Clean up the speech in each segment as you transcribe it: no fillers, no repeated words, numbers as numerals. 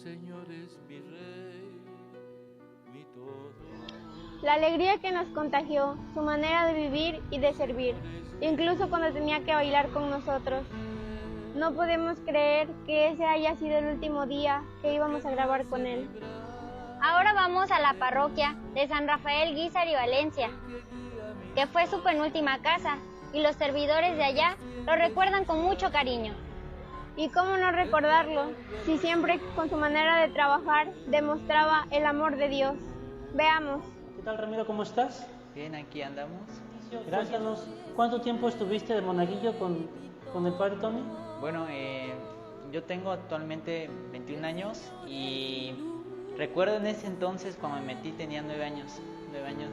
Señor es mi rey, mi todo. La alegría que nos contagió, su manera de vivir y de servir, incluso cuando tenía que bailar con nosotros. No podemos creer que ese haya sido el último día que íbamos a grabar con él. Ahora vamos a la parroquia de San Rafael Guízar y Valencia, que fue su penúltima casa, y los servidores de allá lo recuerdan con mucho cariño. ¿Y cómo no recordarlo, si siempre con su manera de trabajar demostraba el amor de Dios? Veamos. ¿Qué tal, Ramiro? ¿Cómo estás? Bien, aquí andamos. Cuéntanos, ¿cuánto tiempo estuviste de monaguillo con el padre Tony? Bueno, yo tengo actualmente 21 años y recuerdo en ese entonces cuando me metí tenía 9 años. 9 años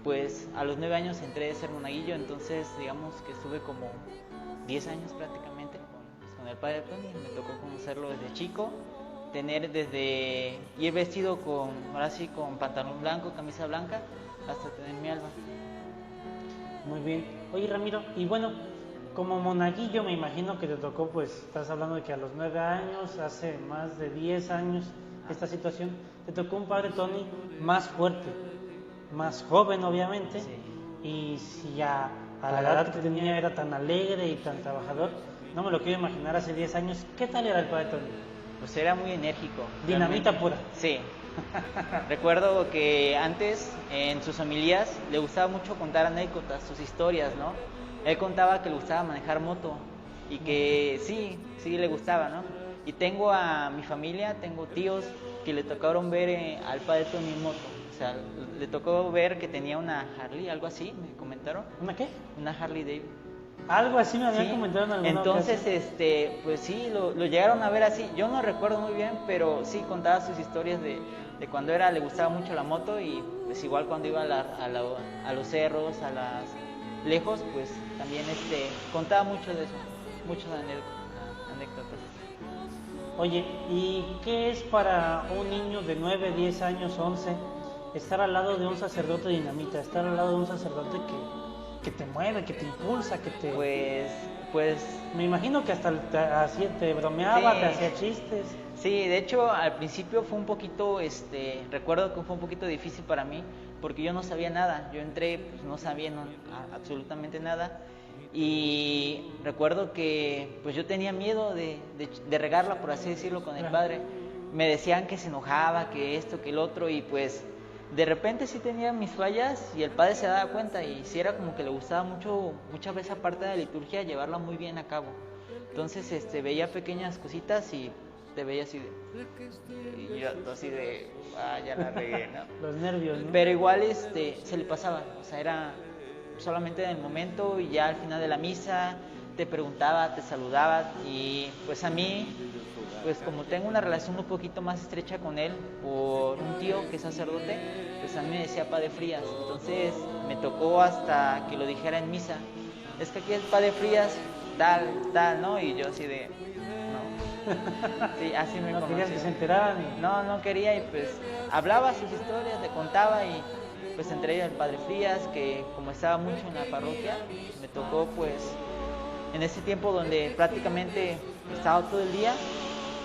pues a los 9 años entré de ser monaguillo, entonces digamos que estuve como 10 años prácticamente con el padre Tony. Me tocó conocerlo desde chico, ir vestido ahora sí, con pantalón blanco, camisa blanca, hasta tener mi alba. Muy bien. Oye, Ramiro, y bueno, como monaguillo me imagino que te tocó, pues, estás hablando de que a los 9 años, hace más de 10 años, esta situación, te tocó un padre Tony más fuerte, más joven obviamente, Sí. y si a la edad que tenía era tan alegre y tan trabajador, no me lo quiero imaginar hace 10 años. ¿Qué tal era el padre Tony? Pues era muy enérgico. Dinamita realmente. pura. Sí. Recuerdo que antes en sus homilías le gustaba mucho contar anécdotas, sus historias, ¿no? Él contaba que le gustaba manejar moto y que sí le gustaba, ¿no? Y tengo a mi familia, tengo tíos que le tocaron ver al padre Tony en moto. O sea, le tocó ver que tenía una Harley, algo así, me comentaron. ¿Una qué? Una Harley Davidson. Algo así me habían Sí, comentado en alguna entonces, ocasión. pues sí, lo llegaron a ver así. Yo no recuerdo muy bien, pero sí contaba sus historias de cuando le gustaba mucho la moto y pues igual cuando iba a los cerros, lejos, pues también contaba mucho de eso, muchas anécdotas. Oye, ¿y qué es para un niño de 9, 10 años, 11, estar al lado de un sacerdote dinamita, estar al lado de un sacerdote que te mueve, que te impulsa, que te... Pues Me imagino que hasta te bromeaba, sí. te hacía chistes. Sí, de hecho al principio fue un poquito, recuerdo que fue un poquito difícil para mí porque yo no sabía nada, yo entré, pues no sabía absolutamente nada y recuerdo que pues yo tenía miedo de regarla, por así decirlo, con el padre. Me decían que se enojaba, que esto, que el otro y pues de repente sí tenía mis fallas y el padre se daba cuenta y sí era como que le gustaba mucho, muchas veces aparte de la liturgia, llevarla muy bien a cabo. Entonces veía pequeñas cositas y te veía así y yo así de, ya la regué, ¿no? Los nervios, ¿no? Pero igual se le pasaba, o sea, era solamente en el momento y ya al final de la misa te preguntaba, te saludaba y pues a mí, pues como tengo una relación un poquito más estrecha con él por un tío que es sacerdote, pues a mí me decía Padre Frías, entonces me tocó hasta que lo dijera en misa, es que aquí es Padre Frías, tal, ¿no? Y yo así de, no, sí, así me No conocí. querías que se enteraran. No quería y pues hablaba sus historias, le contaba y pues entre ellas el Padre Frías, que como estaba mucho en la parroquia, me tocó pues en ese tiempo donde prácticamente estaba todo el día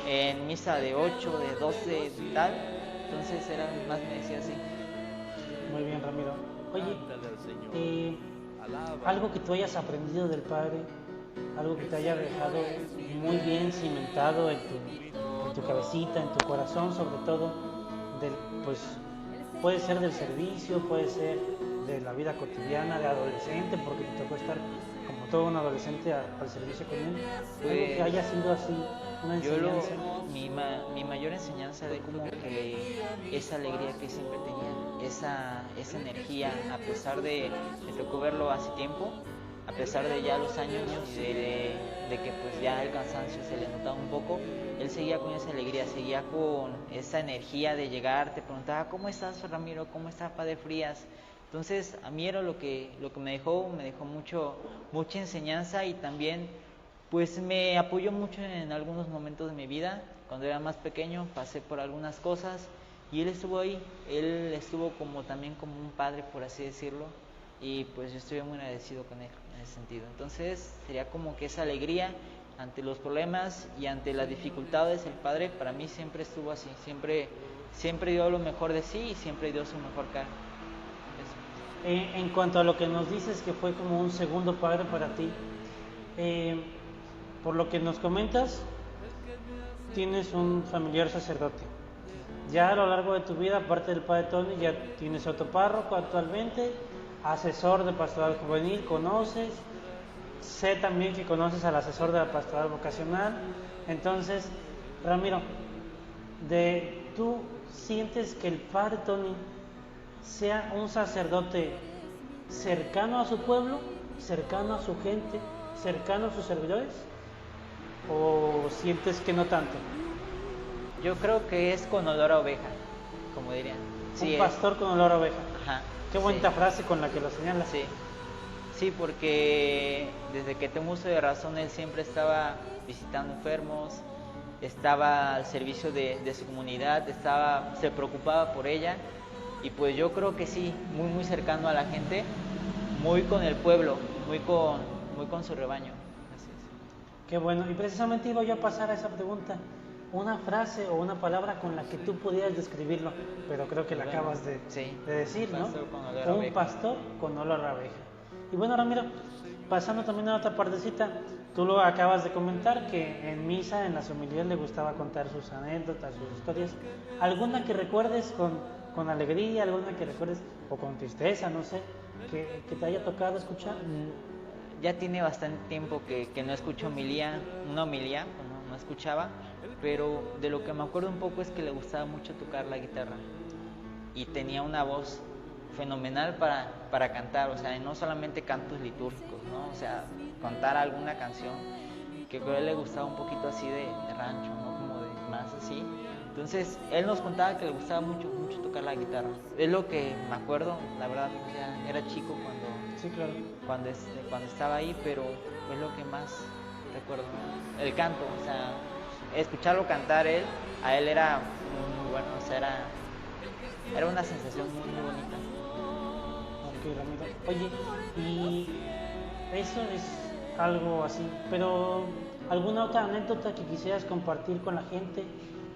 en misa de 8, de 12 y tal, entonces era más me decía así. Muy bien, Ramiro. Oye, algo que tú hayas aprendido del Padre, algo que te haya dejado muy bien cimentado en tu cabecita, en tu corazón, sobre todo, pues puede ser del servicio, puede ser de la vida cotidiana, de adolescente, porque te tocó estar como todo un adolescente al servicio con él. Pues, algo que haya sido así, una enseñanza. Mi mayor enseñanza de como que esa alegría que siempre tenía, esa energía, a pesar me tocó verlo hace tiempo, a pesar de ya los años y de que pues ya el cansancio se le notaba un poco, él seguía con esa alegría, seguía con esa energía de llegar, te preguntaba, ¿cómo estás, Ramiro? ¿Cómo está Padre Frías? Entonces a mí era lo que me dejó mucha enseñanza y también pues me apoyó mucho en algunos momentos de mi vida. Cuando era más pequeño pasé por algunas cosas y él estuvo ahí, él estuvo también como un padre, por así decirlo, y pues yo estoy muy agradecido con él en ese sentido. Entonces sería como que esa alegría ante los problemas y ante las dificultades. El padre para mí siempre estuvo así, siempre dio lo mejor de sí y siempre dio su mejor cara. En cuanto a lo que nos dices que fue como un segundo padre para ti, por lo que nos comentas, tienes un familiar sacerdote. Ya a lo largo de tu vida, aparte del padre Tony, ya tienes otro párroco actualmente, asesor de pastoral juvenil, conoces. Sé también que conoces al asesor de la pastoral vocacional. Entonces, Ramiro, ¿tú sientes que el padre Tony sea un sacerdote cercano a su pueblo, cercano a su gente, cercano a sus servidores? ¿O sientes que no tanto? Yo creo que es con olor a oveja, como dirían. Sí, un pastor con olor a oveja. Ajá. Qué bonita frase con la que lo señalas. Sí, porque desde que tengo uso de razón, él siempre estaba visitando enfermos, estaba al servicio de su comunidad, se preocupaba por ella, y pues yo creo que sí, muy cercano a la gente, muy con el pueblo, muy con su rebaño. Así es. Qué bueno, y precisamente iba yo a pasar a esa pregunta, una frase o una palabra con la que tú pudieras describirlo, pero creo que la acabas de decir, ¿no? Un pastor con olor a oveja. Y bueno, Ramiro, pasando también a otra partecita, tú lo acabas de comentar que en misa, en las homilías, le gustaba contar sus anécdotas, sus historias. ¿Alguna que recuerdes con alegría, alguna que recuerdes o con tristeza, no sé, que te haya tocado escuchar? Ya tiene bastante tiempo que no escucho una homilía, no escuchaba, pero de lo que me acuerdo un poco es que le gustaba mucho tocar la guitarra y tenía una voz fenomenal para cantar, o sea, no solamente cantos litúrgicos, ¿no? O sea, cantar alguna canción que creo que le gustaba un poquito así de rancho, ¿no? Como de más así. Entonces, él nos contaba que le gustaba mucho tocar la guitarra. Es lo que me acuerdo, la verdad, o sea, era chico cuando estaba ahí, pero es lo que más recuerdo, ¿no? El canto, o sea, escucharlo cantar a él era muy bueno, o sea, era una sensación muy bonita. Ok, Ramiro. Oye, y eso es algo así, pero ¿alguna otra anécdota que quisieras compartir con la gente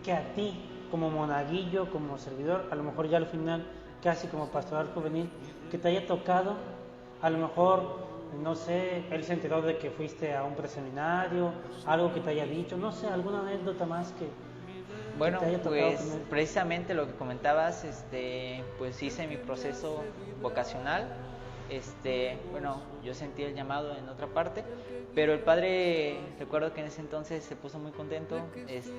que a ti, como monaguillo, como servidor, a lo mejor ya al final, casi como pastoral juvenil, que te haya tocado? A lo mejor, no sé, él se enteró de que fuiste a un preseminario, algo que te haya dicho, no sé, alguna anécdota más que bueno, te haya tocado pues tener. precisamente lo que comentabas, pues hice mi proceso vocacional. Bueno, yo sentí el llamado en otra parte, pero el padre, recuerdo que en ese entonces se puso muy contento,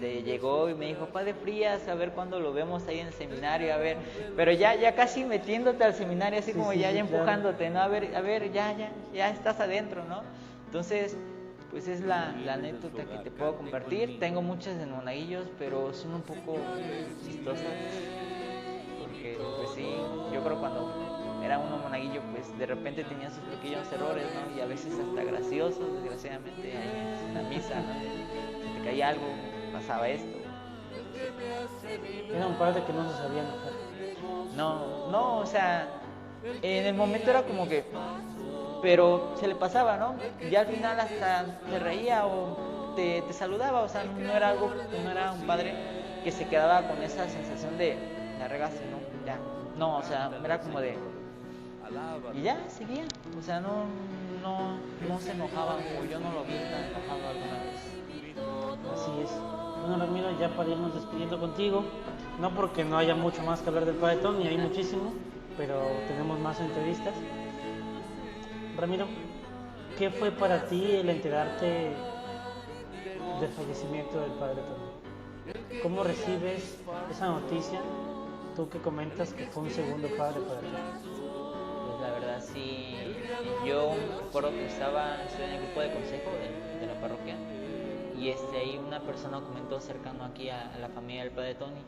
llegó y me dijo: Padre Frías, a ver cuándo lo vemos ahí en el seminario, a ver, pero ya casi metiéndote al seminario, así como ya empujándote, ¿no? A ver, ya estás adentro, ¿no? Entonces, pues es la anécdota que te puedo compartir. Tengo muchas en monaguillos, pero son un poco chistosas, porque pues sí, yo creo cuando era uno monaguillo, pues de repente tenía sus pequeños errores, ¿no? Y a veces hasta graciosos, desgraciadamente, ahí en la misa, ¿no? Si te caía algo, pasaba esto. Era un padre que no se sabía enojar. No, o sea, en el momento era como que, pero se le pasaba, ¿no? Y al final hasta te reía o te saludaba, o sea, no era un padre que se quedaba con esa sensación de la regaste, ¿no? Ya. No, o sea, era como de... Y ya, seguía, o sea, no se enojaba, o yo no lo vi tan enojado alguna vez. Así es. Bueno, Ramiro, ya para irnos despidiendo contigo, no porque no haya mucho más que hablar del Padre Tony, hay muchísimo, pero tenemos más entrevistas. Ramiro, ¿qué fue para ti el enterarte del fallecimiento del Padre Tony? ¿Cómo recibes esa noticia, tú que comentas que fue un segundo padre para ti? Pues la verdad sí, yo recuerdo que estoy en el grupo de consejo de la parroquia, y ahí una persona comentó cercano aquí a la familia del Padre Tony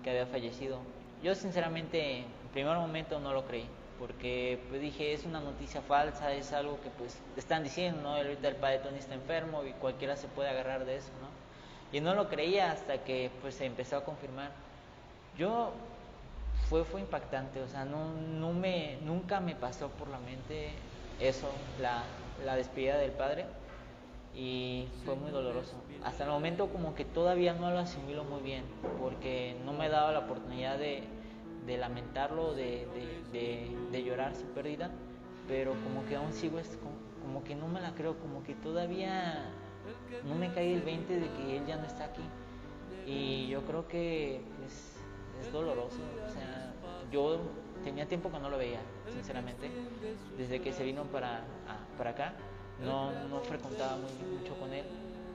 que había fallecido. Yo sinceramente en primer momento no lo creí, porque pues dije, es una noticia falsa, es algo que pues están diciendo, ¿no? Ahorita el Padre Tony está enfermo y cualquiera se puede agarrar de eso, ¿no? Y no lo creía hasta que pues se empezó a confirmar. Fue impactante, o sea, nunca me pasó por la mente eso, la despedida del padre, y fue muy doloroso. Hasta el momento como que todavía no lo asimilo muy bien, porque no me he dado la oportunidad de lamentarlo, de llorar su pérdida, pero como que aún sigo, como que no me la creo, como que todavía no me cae el 20 de que él ya no está aquí. Y yo creo que es doloroso, o sea, yo tenía tiempo que no lo veía, sinceramente, desde que se vino para acá, no frecuentaba mucho con él,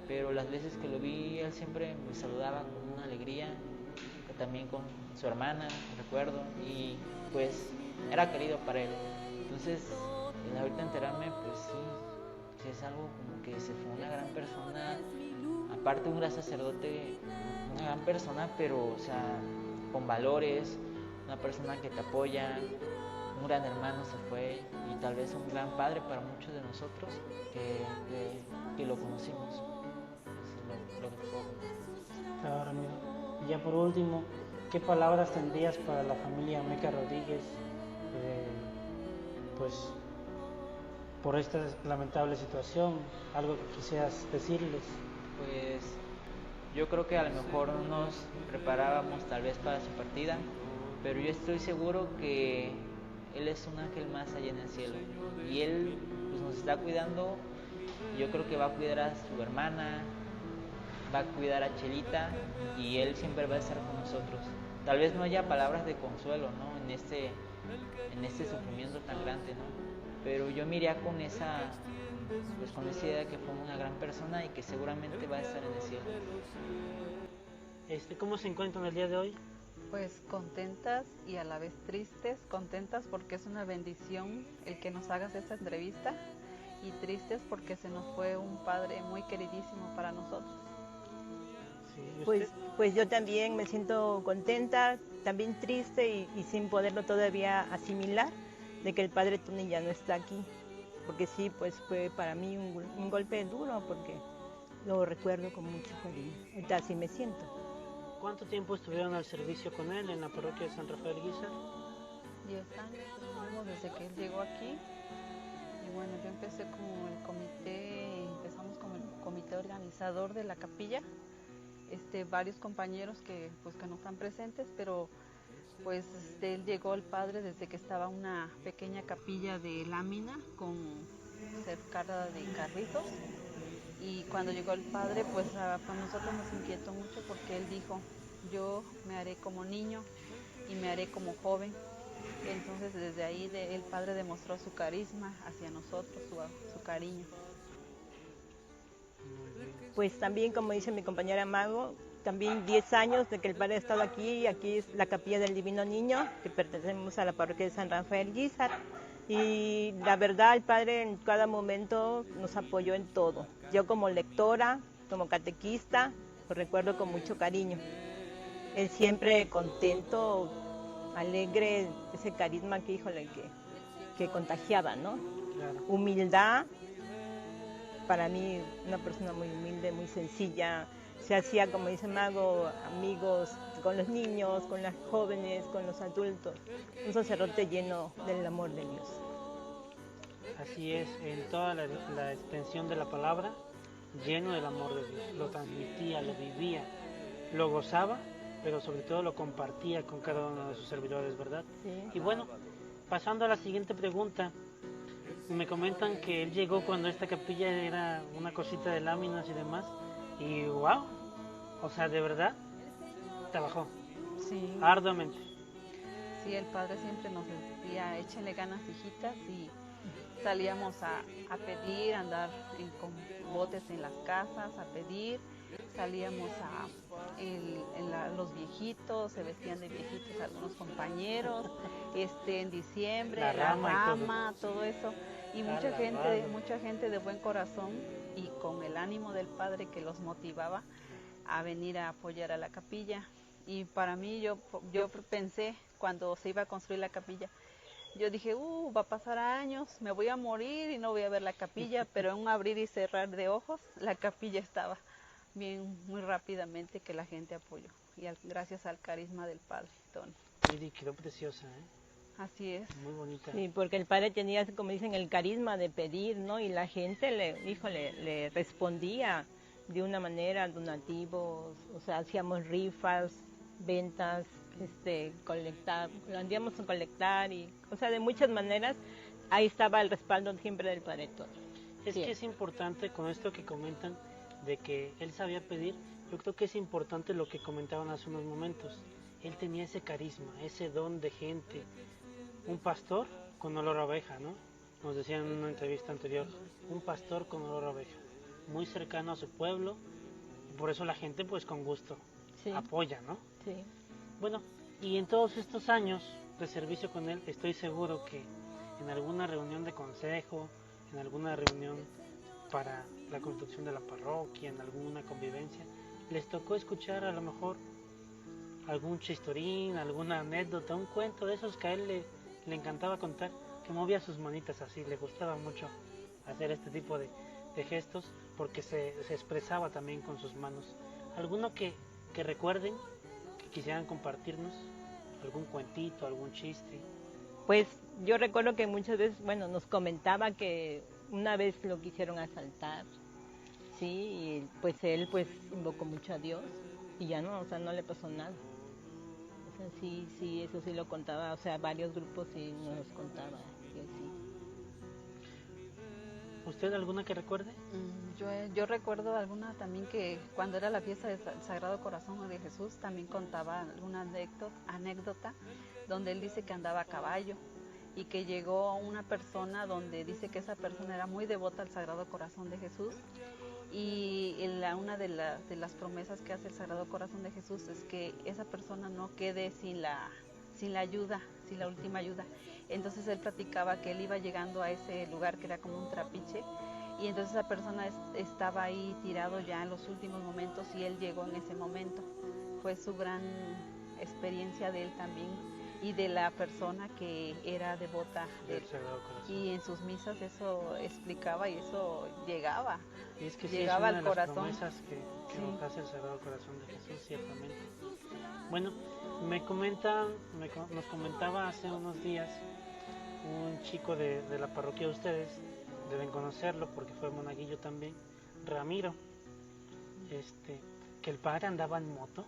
pero las veces que lo vi, él siempre me saludaba con una alegría, también con su hermana, recuerdo, y pues era querido para él. Entonces, el ahorita enterarme, pues sí es algo como que se fue una gran persona, aparte un gran sacerdote, una gran persona, pero o sea, con valores, una persona que te apoya, un gran hermano se fue, y tal vez un gran padre para muchos de nosotros que lo conocimos. Eso es lo que te puedo contar. Claro, Ramiro. Y ya por último, ¿qué palabras tendrías para la familia Meca Rodríguez, pues por esta lamentable situación? Algo que quisieras decirles. Pues yo creo que a lo mejor no nos preparábamos tal vez para su partida, pero yo estoy seguro que Él es un ángel más allá en el cielo, y Él pues, nos está cuidando. Yo creo que va a cuidar a su hermana, va a cuidar a Chelita, y Él siempre va a estar con nosotros. Tal vez no haya palabras de consuelo, ¿no? En este sufrimiento tan grande, ¿no? Pero yo me iría con esa idea de que fue una gran persona y que seguramente va a estar en el cielo. ¿Cómo se encuentran el día de hoy? Pues contentas y a la vez tristes, contentas porque es una bendición el que nos hagas esta entrevista, y tristes porque se nos fue un padre muy queridísimo para nosotros. Sí, pues yo también me siento contenta, también triste y sin poderlo todavía asimilar de que el padre Tony ya no está aquí, porque sí, pues fue para mí un golpe duro, porque lo recuerdo con mucho cariño. Ahorita así me siento. ¿Cuánto tiempo estuvieron al servicio con él en la parroquia de San Rafael Guízar? 10 años tenemos desde que él llegó aquí, y bueno, yo empecé como empezamos como el comité organizador de la capilla, varios compañeros que no están presentes, pero pues él llegó el padre desde que estaba una pequeña capilla de lámina cercada de carritos, y cuando llegó el padre pues a nosotros nos inquietó mucho porque él dijo: yo me haré como niño y me haré como joven. Entonces desde ahí el padre demostró su carisma hacia nosotros, su cariño. Pues también, como dice mi compañera Mago, también 10 años de que el padre ha estado aquí. Aquí es la capilla del Divino Niño, que pertenecemos a la parroquia de San Rafael Guízar. Y la verdad, el padre en cada momento nos apoyó en todo. Yo como lectora, como catequista, lo recuerdo con mucho cariño. Él siempre contento, alegre, ese carisma que, híjole, que contagiaba, ¿no? Claro. Humildad. Para mí, una persona muy humilde, muy sencilla. Se hacía, como dice Mago, amigos con los niños, con las jóvenes, con los adultos. Un sacerdote lleno del amor de Dios. Así es, en toda la extensión de la palabra, lleno del amor de Dios. Lo transmitía, lo vivía, lo gozaba, pero sobre todo lo compartía con cada uno de sus servidores, ¿verdad? Sí. Y bueno, pasando a la siguiente pregunta. Me comentan que él llegó cuando esta capilla era una cosita de láminas y demás, y wow, o sea, de verdad, trabajó Sí. arduamente. Sí, el padre siempre nos decía: échenle ganas, hijitas, y salíamos a pedir, a andar con botes en las casas, a pedir. Salíamos los viejitos, se vestían de viejitos algunos compañeros, en diciembre, La la rama rama, todo eso. Y mucha Carnaval. gente de buen corazón y con el ánimo del padre que los motivaba a venir a apoyar a la capilla. Y para mí, yo pensé, cuando se iba a construir la capilla, yo dije: va a pasar años, me voy a morir y no voy a ver la capilla, pero en un abrir y cerrar de ojos, la capilla estaba bien, muy rápidamente, que la gente apoyó, y gracias al carisma del padre Tony. Y quedó preciosa, ¿eh? Así es. Muy bonita. Sí, porque el padre tenía, como dicen, el carisma de pedir, ¿no? Y la gente le respondía de una manera, donativos, o sea, hacíamos rifas, ventas, lo andíamos a colectar y, o sea, de muchas maneras, ahí estaba el respaldo siempre del padre Tony. Es Sí. que es importante con esto que comentan de que él sabía pedir, yo creo que es importante lo que comentaban hace unos momentos. Él tenía ese carisma, ese don de gente. Un pastor con olor a oveja, ¿no? Nos decían en una entrevista anterior, un pastor con olor a oveja, muy cercano a su pueblo, y por eso la gente pues con gusto Sí. apoya, ¿no? Sí. Bueno, y en todos estos años de servicio con él, estoy seguro que en alguna reunión de consejo, en alguna reunión para la construcción de la parroquia, en alguna convivencia, les tocó escuchar a lo mejor algún chistorín, alguna anécdota, un cuento de esos que a él le encantaba contar, que movía sus manitas así, le gustaba mucho hacer este tipo de gestos porque se expresaba también con sus manos. ¿Alguno que recuerden, que quisieran compartirnos? ¿Algún cuentito, algún chiste? Pues yo recuerdo que muchas veces, bueno, nos comentaba que una vez lo quisieron asaltar, sí, y pues él pues invocó mucho a Dios y ya no, o sea, no le pasó nada. O sea, sí, eso sí lo contaba, o sea, varios grupos sí nos contaba que sí. ¿Usted alguna que recuerde? Yo recuerdo alguna también que cuando era la fiesta del Sagrado Corazón de Jesús también contaba alguna anécdota donde él dice que andaba a caballo y que llegó una persona donde dice que esa persona era muy devota al Sagrado Corazón de Jesús y una de las promesas que hace el Sagrado Corazón de Jesús es que esa persona no quede sin la ayuda, sin la última ayuda. Entonces él platicaba que él iba llegando a ese lugar que era como un trapiche y entonces esa persona estaba ahí tirado ya en los últimos momentos y él llegó en ese momento. Fue su gran experiencia de él también y de la persona que era devota de él. Y en sus misas eso explicaba y eso llegaba. Y es que llegaba sí, es una al de las corazón. promesas que Sí. nos hace el Sagrado Corazón de Jesús, ciertamente. Bueno, nos comentaba hace unos días un chico de la parroquia de ustedes, deben conocerlo porque fue monaguillo también, Ramiro, que el padre andaba en moto.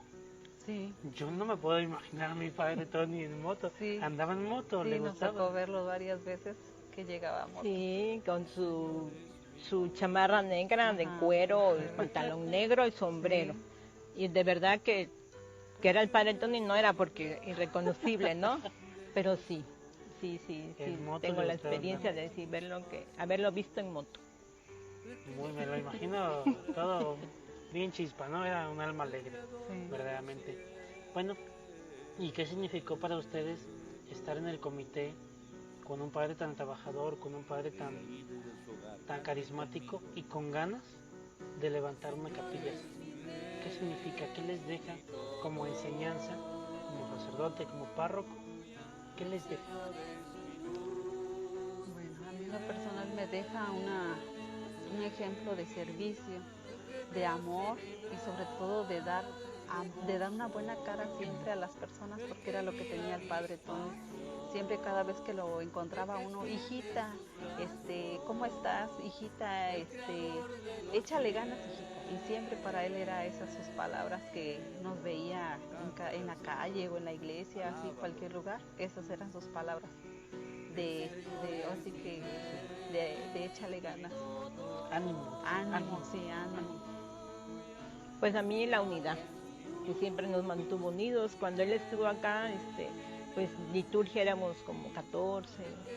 Sí. Yo no me puedo imaginar a mi padre Tony en moto. Sí. Andaba en moto, Sí, le nos gustaba. tocó verlo varias veces que llegaba a moto. Sí, con su chamarra negra de cuero, el pantalón negro y sombrero. Sí. Y de verdad que era el padre Tony, no era porque irreconocible, ¿no? Pero sí, tengo la experiencia de decir, haberlo visto en moto. Me lo imagino todo bien chispa, ¿no? Era un alma alegre, verdaderamente. Bueno, ¿y qué significó para ustedes estar en el comité con un padre tan trabajador, con un padre tan carismático y con ganas de levantar una capilla? ¿Qué significa? ¿Qué les deja como enseñanza, como sacerdote, como párroco? ¿Qué les deja? Bueno, a mí en lo personal me deja un ejemplo de servicio, de amor y sobre todo de dar una buena cara siempre a las personas, porque era lo que tenía el padre Tony. Siempre cada vez que lo encontraba uno, hijita, ¿cómo estás, hijita? Échale ganas, hijita. Y siempre para él era esas sus palabras que nos veía en la calle o en la iglesia, así cualquier lugar. Esas eran sus palabras de échale ganas. Ánimo, sí, ánimo. Pues a mí la unidad, que siempre nos mantuvo unidos. Cuando él estuvo acá, pues liturgia éramos como 14,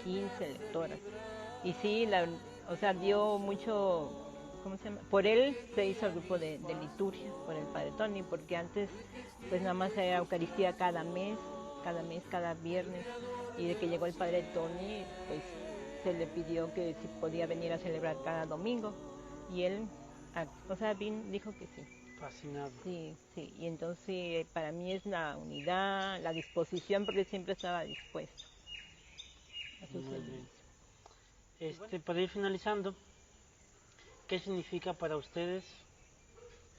15 lectoras. Y sí, dio mucho, ¿cómo se llama? Por él se hizo el grupo de liturgia, por el padre Tony, porque antes pues nada más era Eucaristía cada mes, cada viernes. Y de que llegó el padre Tony, pues se le pidió que si podía venir a celebrar cada domingo. Y él, dijo que sí. Fascinado. Sí, y entonces para mí es la unidad, la disposición, porque siempre estaba dispuesto a su servicio. Para ir finalizando, ¿qué significa para ustedes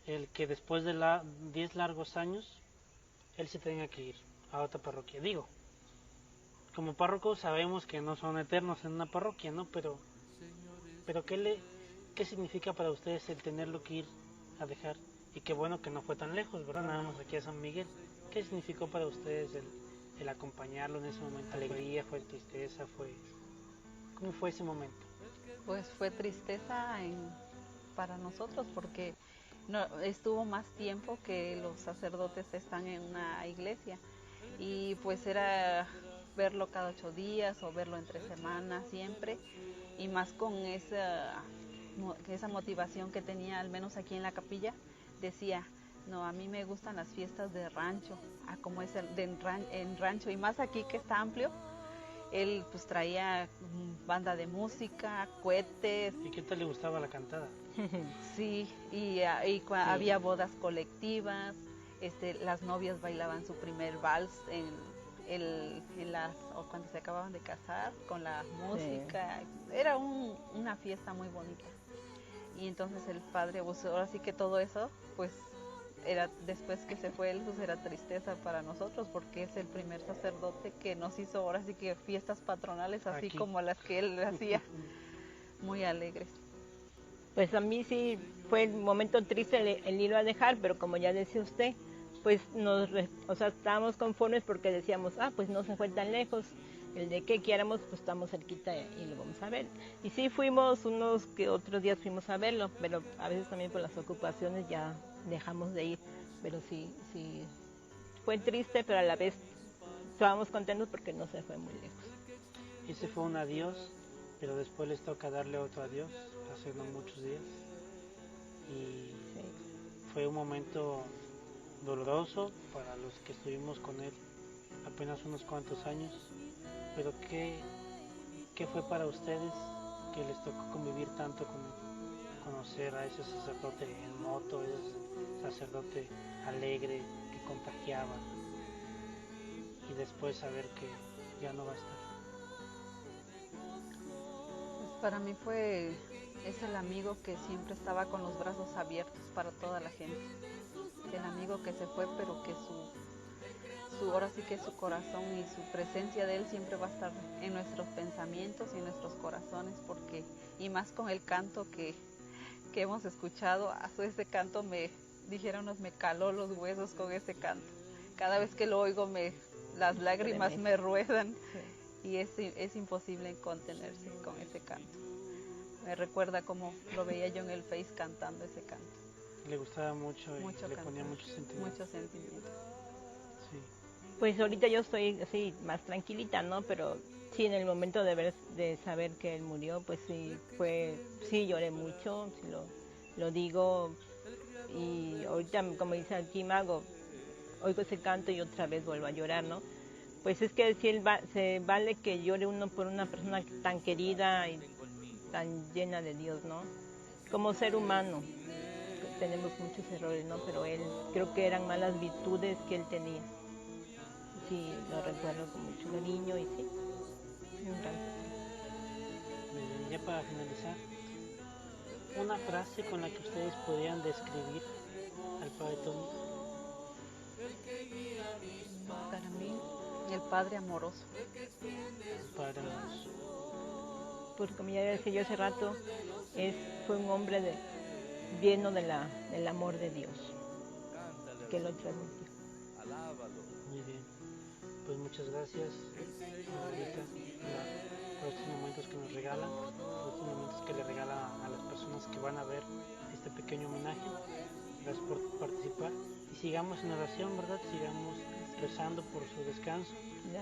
el que después de 10 largos años él se tenga que ir a otra parroquia? Digo, como párrocos sabemos que no son eternos en una parroquia, ¿no? Pero ¿qué significa para ustedes el tenerlo que ir a dejar? Y qué bueno que no fue tan lejos, ¿verdad? Nada más aquí a San Miguel. ¿Qué significó para ustedes el acompañarlo en ese momento? ¿Alegría? ¿Fue tristeza? ¿Cómo fue ese momento? Pues fue tristeza para nosotros porque no, estuvo más tiempo que los sacerdotes están en una iglesia y pues era verlo cada 8 días o verlo entre semanas siempre, y más con esa motivación que tenía, al menos aquí en la capilla, decía, no, a mí me gustan las fiestas de rancho, como es en rancho, y más aquí que está amplio. Él pues traía banda de música, cohetes. ¿Y qué tal le gustaba la cantada? Sí, y había bodas colectivas, las novias bailaban su primer vals o cuando se acababan de casar con la música. Sí. Era una fiesta muy bonita. Y entonces el padre, pues ahora sí que todo eso, pues era, después que se fue él, pues era tristeza para nosotros, porque es el primer sacerdote que nos hizo ahora sí que fiestas patronales, así aquí, como las que él hacía, muy alegres. Pues a mí sí fue el momento triste el irlo a dejar, pero como ya decía usted, pues estábamos conformes porque decíamos, pues no se fue tan lejos, el de que quieramos, pues estamos cerquita y lo vamos a ver. Y sí fuimos unos que otros días fuimos a verlo, pero a veces también por las ocupaciones ya dejamos de ir, pero sí fue triste, pero a la vez estábamos contentos porque no se fue muy lejos. Ese fue un adiós, pero después les toca darle otro adiós, hace no muchos días, y sí, fue un momento doloroso para los que estuvimos con él apenas unos cuantos años, pero ¿qué fue para ustedes que les tocó convivir tanto con él? Conocer a ese sacerdote en moto, ese sacerdote alegre que contagiaba, y después saber que ya no va a estar. Pues para mí es el amigo que siempre estaba con los brazos abiertos para toda la gente, el amigo que se fue, pero que ahora sí que su corazón y su presencia de él siempre va a estar en nuestros pensamientos y en nuestros corazones, y más con el canto que hemos escuchado, ese canto me caló los huesos con ese canto. Cada vez que lo oigo las lágrimas me ruedan, y es imposible contenerse con ese canto. Me recuerda como lo veía yo en el Face cantando ese canto. Le gustaba mucho y le ponía mucho sentimiento. Mucho sentimiento. Sí. Pues ahorita yo estoy así más tranquilita, ¿no? Pero sí, en el momento de saber que él murió, pues sí lloré mucho, sí lo digo. Y ahorita, como dice aquí Mago, oigo ese canto y otra vez vuelvo a llorar, ¿no? Pues es que sí, se vale que llore uno por una persona tan querida y tan llena de Dios, ¿no? Como ser humano tenemos muchos errores, ¿no? Pero él, creo que eran malas virtudes que él tenía. Sí, lo recuerdo con mucho cariño y sí, un gran placer. Ya para finalizar, una frase con la que ustedes podrían describir al Padre Tony. Para mí, el Padre amoroso. El Padre amoroso. Pues como ya decía yo hace rato, fue un hombre lleno del amor de Dios, que lo transmitió. Muy bien. Pues muchas gracias, Margarita, por estos momentos que nos regalan, por estos momentos que le regalan a las personas que van a ver este pequeño homenaje. Gracias por participar y sigamos en oración, ¿verdad? Sigamos rezando por su descanso,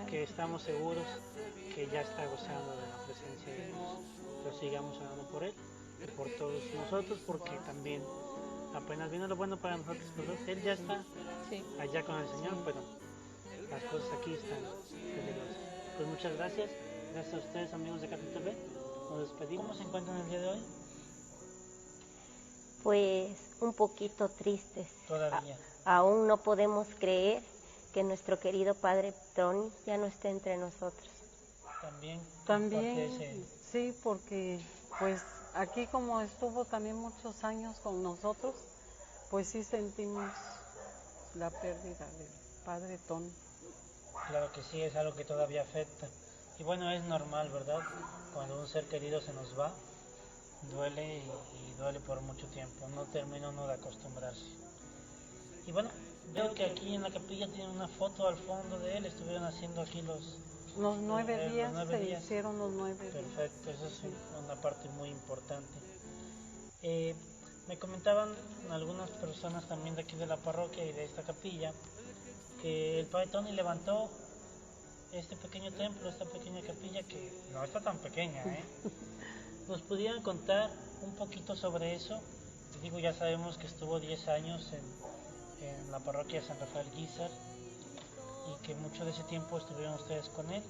que estamos seguros que ya está gozando de la presencia de Dios. Pero sigamos orando por él y por todos nosotros, porque también apenas viene lo bueno para nosotros, ¿verdad? Él ya está allá con el Señor, pero las cosas aquí están peligrosas. Pues muchas gracias a ustedes, amigos de Catholic TV. Nos despedimos. ¿Cómo se encuentran el día de hoy? Pues un poquito tristes. Todavía. Aún no podemos creer que nuestro querido Padre Tony ya no esté entre nosotros. También, sí, porque pues aquí como estuvo también muchos años con nosotros, pues sí sentimos la pérdida del Padre Tony. Claro que sí, es algo que todavía afecta. Y bueno, es normal, ¿verdad? Cuando un ser querido se nos va, duele y duele por mucho tiempo. No termina uno de acostumbrarse. Y bueno, veo que aquí en la capilla tienen una foto al fondo de él. Estuvieron haciendo aquí los 9 días, los 9 se días. hicieron los 9 días. Perfecto, eso es Sí. una parte muy importante. Me comentaban algunas personas también de aquí de la parroquia y de esta capilla que el padre Tony levantó este pequeño templo, esta pequeña capilla que no está tan pequeña, ¿eh? ¿Nos pudieran contar un poquito sobre eso? Digo, ya sabemos que estuvo 10 años en la parroquia de San Rafael Guízar y que mucho de ese tiempo estuvieron ustedes con él.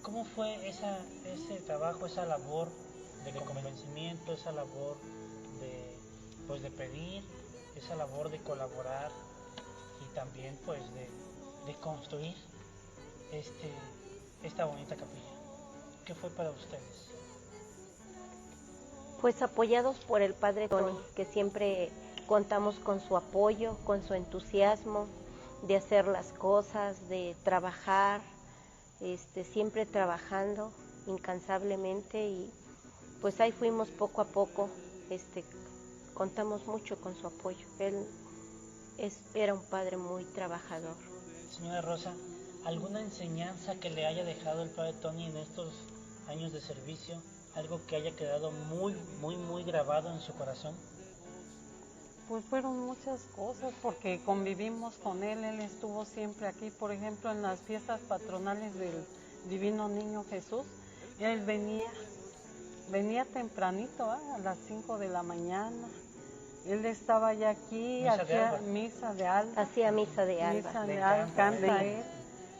¿Cómo fue ese trabajo, esa labor de convencimiento, esa labor de pedir, esa labor de colaborar y también pues de construir esta bonita capilla? ¿Qué fue para ustedes? Pues apoyados por el Padre Tony, que siempre contamos con su apoyo, con su entusiasmo de hacer las cosas, de trabajar, siempre trabajando incansablemente, y pues ahí fuimos poco a poco, contamos mucho con su apoyo. Él era un padre muy trabajador. Señora Rosa, ¿alguna enseñanza que le haya dejado el padre Tony en estos años de servicio? ¿Algo que haya quedado muy, muy, muy grabado en su corazón? Pues fueron muchas cosas porque convivimos con él estuvo siempre aquí, por ejemplo en las fiestas patronales del Divino Niño Jesús, él venía tempranito, a las 5 de la mañana, él estaba ya aquí, hacía misa de alba. Hacía misa de alba. Misa de alba, canta él.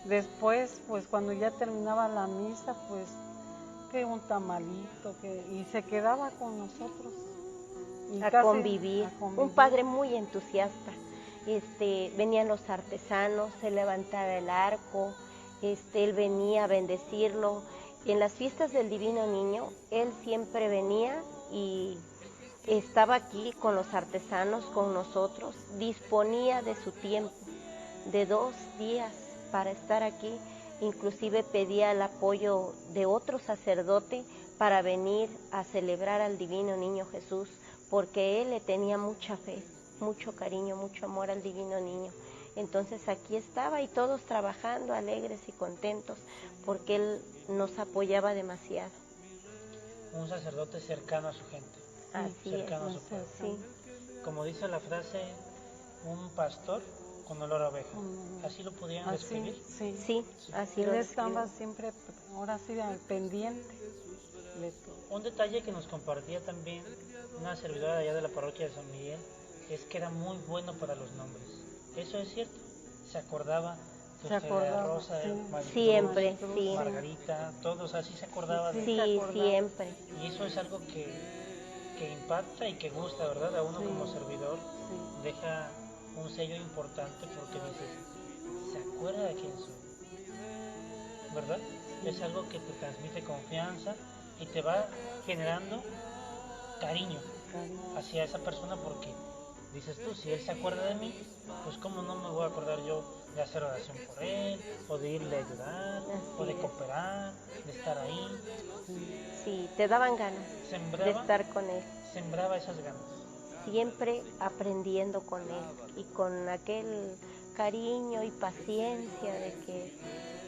Después, pues cuando ya terminaba la misa, pues que un tamalito, y se quedaba con nosotros. A convivir. Un padre muy entusiasta. Venían los artesanos, se levantaba el arco, él venía a bendecirlo. En las fiestas del Divino Niño, él siempre venía y estaba aquí con los artesanos, con nosotros, disponía de su tiempo, de 2 días para estar aquí, inclusive pedía el apoyo de otro sacerdote para venir a celebrar al Divino Niño Jesús, porque él le tenía mucha fe, mucho cariño, mucho amor al Divino Niño. Entonces aquí estaba y todos trabajando alegres y contentos, porque él nos apoyaba demasiado. Un sacerdote cercano a su gente. Así cercano es, a su pueblo. sí. Como dice la frase, un pastor con olor a oveja. ¿Así lo podían describir? Sí, así lo él describe. estaba siempre, ahora sí, al pendiente de todo. Un detalle que nos compartía también una servidora de allá de la parroquia de San Miguel es que era muy bueno para los nombres. ¿Eso es cierto? ¿Se acordaba que usted era Rosa, Maricruz, siempre, sí. Margarita, todos así se acordaba de Sí, siempre. Y eso es algo que impacta y que gusta, ¿verdad? A uno como servidor deja un sello importante porque dices, ¿se acuerda de quién soy? ¿Verdad? Es algo que te transmite confianza y te va generando cariño hacia esa persona, porque dices tú, si él se acuerda de mí, pues cómo no me voy a acordar yo de hacer oración por él, o de irle a ayudar, o de cooperar, de estar ahí. Sí, te daban ganas de estar con él. Sembraba esas ganas. Siempre aprendiendo con él y con aquel cariño y paciencia de que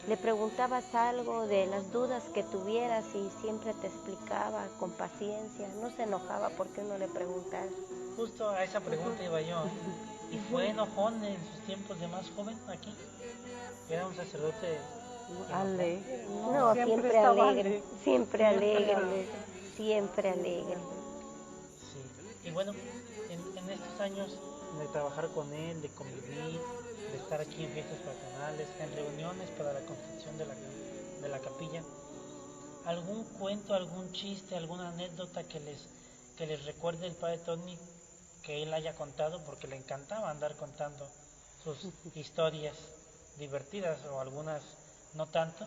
le preguntabas algo de las dudas que tuvieras y siempre te explicaba con paciencia, no se enojaba porque uno le preguntara. Justo a esa pregunta iba yo. ¿Y fue enojón en sus tiempos de más joven aquí? ¿Era un sacerdote alegre? No, siempre alegre, siempre alegre, siempre alegre. Sí, y bueno, en estos años de trabajar con él, de convivir, de estar aquí en fiestas patronales, en reuniones para la construcción de la capilla, ¿algún cuento, algún chiste, alguna anécdota que les recuerde el padre Tony que él haya contado? Porque le encantaba andar contando sus historias divertidas, o algunas no tanto,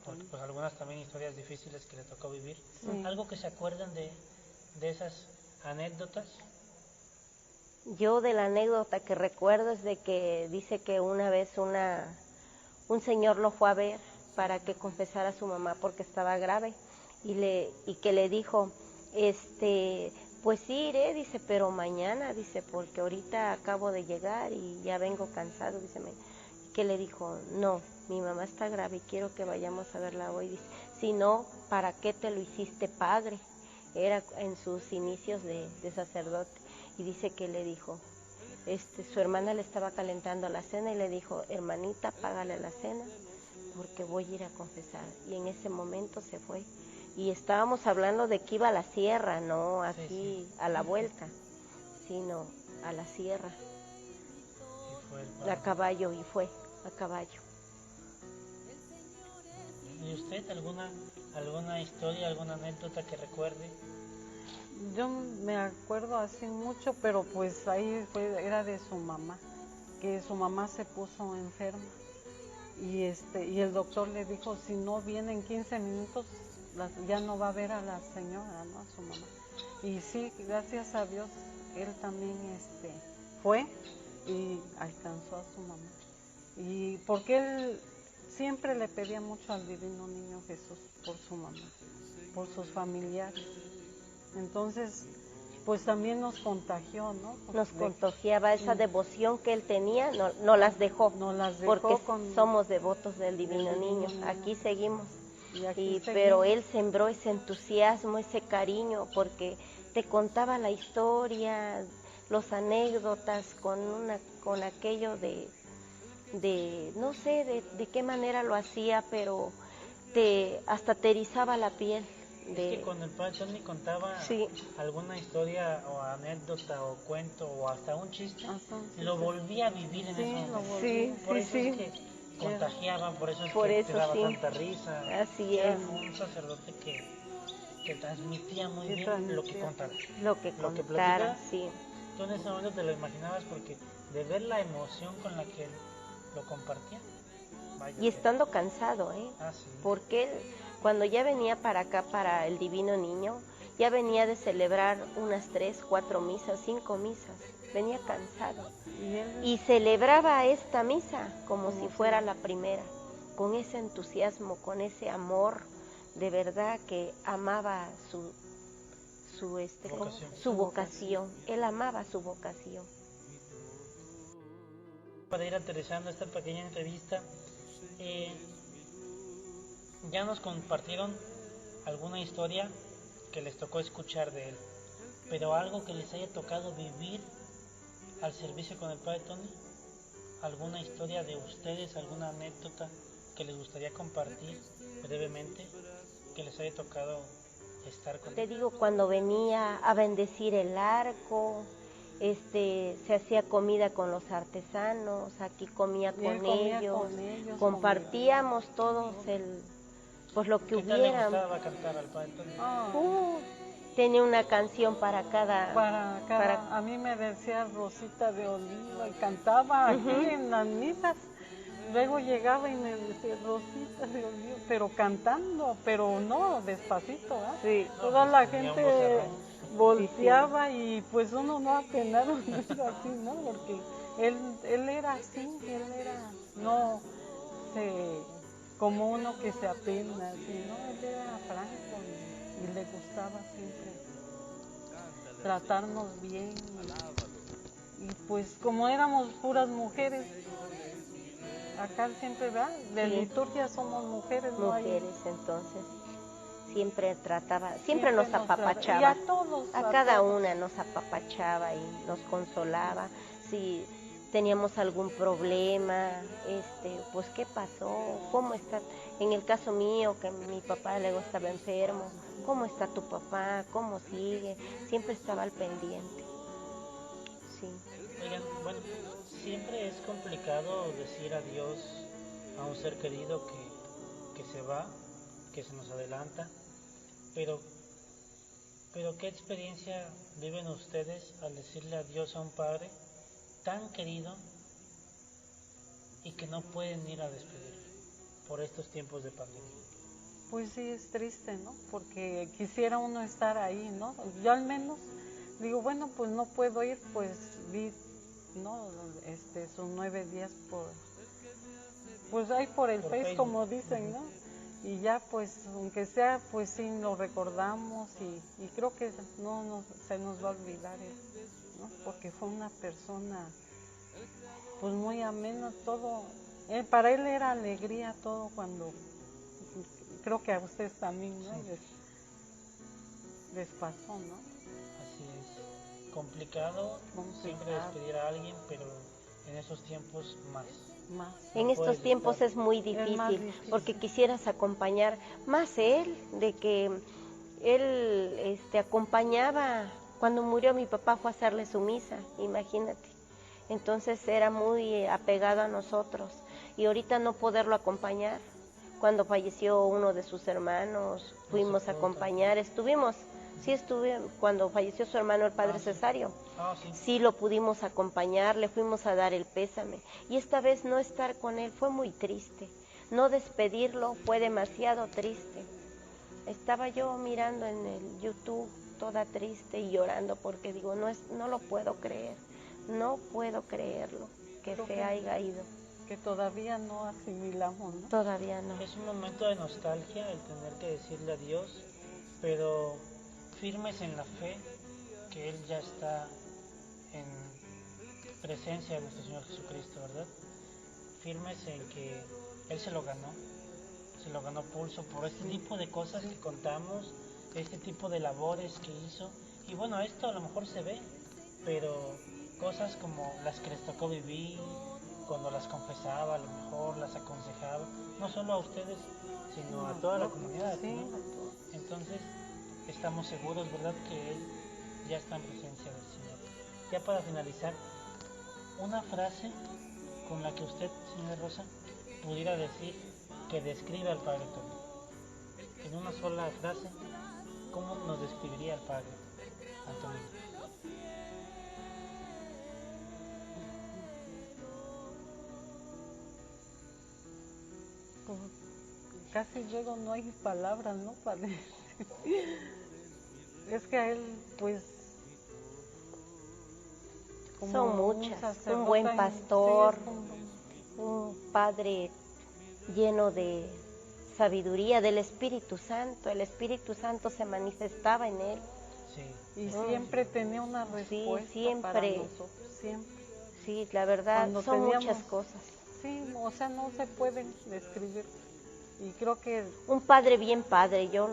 porque pues algunas también historias difíciles que le tocó vivir. ¿Algo que se acuerdan de esas anécdotas? Yo de la anécdota que recuerdo es de que dice que una vez un señor lo fue a ver para que confesara a su mamá porque estaba grave y que le dijo, pues sí iré, dice, pero mañana, dice, porque ahorita acabo de llegar y ya vengo cansado, dice, que le dijo, no, mi mamá está grave y quiero que vayamos a verla hoy, dice, si no, ¿para qué te lo hiciste padre? Era en sus inicios de sacerdote, y dice que le dijo, su hermana le estaba calentando la cena y le dijo, hermanita, págale la cena porque voy a ir a confesar, y en ese momento se fue. Y estábamos hablando de que iba a la sierra, no aquí a la vuelta, sino a la sierra, a caballo, y fue a caballo. ¿Y usted alguna historia, alguna anécdota que recuerde? Yo me acuerdo así mucho, pero pues ahí era de su mamá, que su mamá se puso enferma y el doctor le dijo, si no viene en 15 minutos, ya no va a ver a la señora, ¿no? A su mamá. Y sí, gracias a Dios, él también fue y alcanzó a su mamá. Y porque él siempre le pedía mucho al Divino Niño Jesús por su mamá, por sus familiares. Entonces, pues también nos contagió, ¿no? Nos contagiaba esa devoción que él tenía, no las dejó, porque somos devotos del Divino Niño. Aquí seguimos. Pero él sembró ese entusiasmo, ese cariño, porque te contaba la historia, los anécdotas, con aquello de no sé de qué manera lo hacía, pero hasta te erizaba la piel. Es que cuando el padre Tony contaba alguna historia o anécdota o cuento o hasta un chiste, lo volvía a vivir en ese momento. Por eso es que contagiaba, por eso es que te daba tanta risa. Así Era es. un sacerdote que transmitía muy bien lo que contaba. Lo que contara, sí. Tú en ese momento te lo imaginabas porque de ver la emoción con la que él lo compartía. Y estando cansado, porque él, cuando ya venía para acá, para el Divino Niño, ya venía de celebrar unas 3, 4 misas, 5 misas, venía cansado. Y celebraba esta misa como si fuera la primera, con ese entusiasmo, con ese amor, de verdad que amaba su vocación, él amaba su vocación. Para ir aterrizando esta pequeña entrevista, ya nos compartieron alguna historia que les tocó escuchar de él, pero algo que les haya tocado vivir al servicio con el Padre Tony, alguna historia de ustedes, alguna anécdota que les gustaría compartir brevemente, que les haya tocado estar con él. Te digo, cuando venía a bendecir el arco, se hacía comida con los artesanos, aquí comía con ellos, compartíamos todos pues lo que hubiera. ¿Qué tal le gustaba cantar al Padre Tony? Tenía una canción para cada... A mí me decía Rosita de Oliva y cantaba aquí en las misas. Luego llegaba y me decía Rosita de Oliva, pero cantando, pero no despacito, ¿eh? Sí. Toda la gente volteaba y pues uno no apenado así, ¿no? Porque él era así, no como uno que se apena, así, ¿no? Él era franco y le gustaba siempre tratarnos bien y pues como éramos puras mujeres, acá siempre, ¿verdad? De liturgia somos mujeres, ¿no? Mujeres, entonces siempre nos apapachaba. Y a todos. A cada una nos apapachaba y nos consolaba. Si teníamos algún problema, pues ¿qué pasó? ¿Cómo está? En el caso mío, que mi papá luego estaba enfermo, ¿cómo está tu papá? ¿Cómo sigue? Siempre estaba al pendiente. Sí. Oigan, bueno, siempre es complicado decir adiós a un ser querido que se va, que se nos adelanta, pero ¿qué experiencia viven ustedes al decirle adiós a un padre tan querido y que no pueden ir a despedirlo por estos tiempos de pandemia? Pues sí, es triste, ¿no? Porque quisiera uno estar ahí, ¿no? Yo al menos digo, bueno, pues no puedo ir, pues vi, ¿no? Sus 9 días pues ahí por el Por Face, Facebook. como dicen, ¿no? Y ya pues, aunque sea, pues sí, lo recordamos y creo que no se nos va a olvidar él, ¿no? Porque fue una persona, pues muy amena, todo. Para él era alegría todo cuando, creo que a ustedes también, ¿no? Sí. Les pasó, ¿no? Así es. Complicado siempre despedir a alguien, pero en esos tiempos más. En estos tiempos es muy difícil, porque quisieras acompañar más él, de que él acompañaba, cuando murió mi papá fue a hacerle su misa, imagínate. Entonces era muy apegado a nosotros y ahorita no poderlo acompañar. Cuando falleció uno de sus hermanos, fuimos a acompañar, estuve cuando falleció su hermano el padre Cesario. Sí lo pudimos acompañar, le fuimos a dar el pésame. Y esta vez no estar con él fue muy triste. No despedirlo fue demasiado triste. Estaba yo mirando en el YouTube toda triste y llorando porque digo, no lo puedo creer. No puedo creerlo, que se haya ido. Que todavía no asimilamos, ¿no? Todavía no. Es un momento de nostalgia el tener que decirle adiós, pero firmes en la fe que Él ya está en presencia de nuestro Señor Jesucristo, ¿verdad? Firmes en que Él se lo ganó pulso por este tipo de cosas que contamos, este tipo de labores que hizo. Y bueno, esto a lo mejor se ve, pero cosas como las que les tocó vivir, cuando las confesaba, a lo mejor las aconsejaba, no solo a ustedes, sino a toda la comunidad, ¿no? Entonces, estamos seguros, ¿verdad?, que Él ya está en presencia del Señor. Ya para finalizar, una frase con la que usted, señora Rosa, pudiera decir que describe al Padre Tony. En una sola frase, ¿cómo nos describiría el Padre Antonio? Pues, casi luego no hay palabras, ¿no? Para decir. Es que a él, pues, como son muchas, un buen pastor, un padre lleno de sabiduría del Espíritu Santo. El Espíritu Santo se manifestaba en él. Sí. Y siempre tenía una respuesta para nosotros, siempre. Sí, la verdad, son muchas cosas. Sí, o sea, no se pueden describir. Y creo que... Un padre bien padre, yo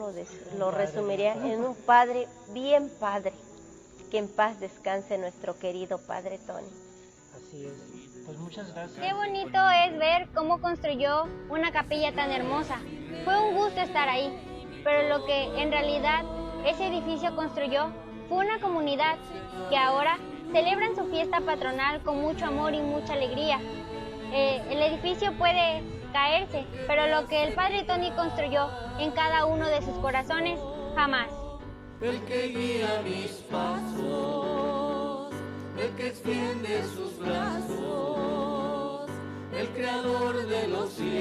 lo resumiría en un padre bien padre. Que en paz descanse nuestro querido Padre Tony. Así es. Pues muchas gracias. Qué bonito es ver cómo construyó una capilla tan hermosa. Fue un gusto estar ahí, pero lo que en realidad ese edificio construyó fue una comunidad que ahora celebran su fiesta patronal con mucho amor y mucha alegría. El edificio puede caerse, pero lo que el Padre Tony construyó en cada uno de sus corazones, jamás. El que guía mis pasos, el que extiende sus brazos, el creador de los cielos.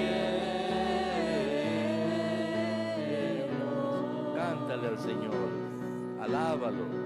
Cántale al Señor, alábalo.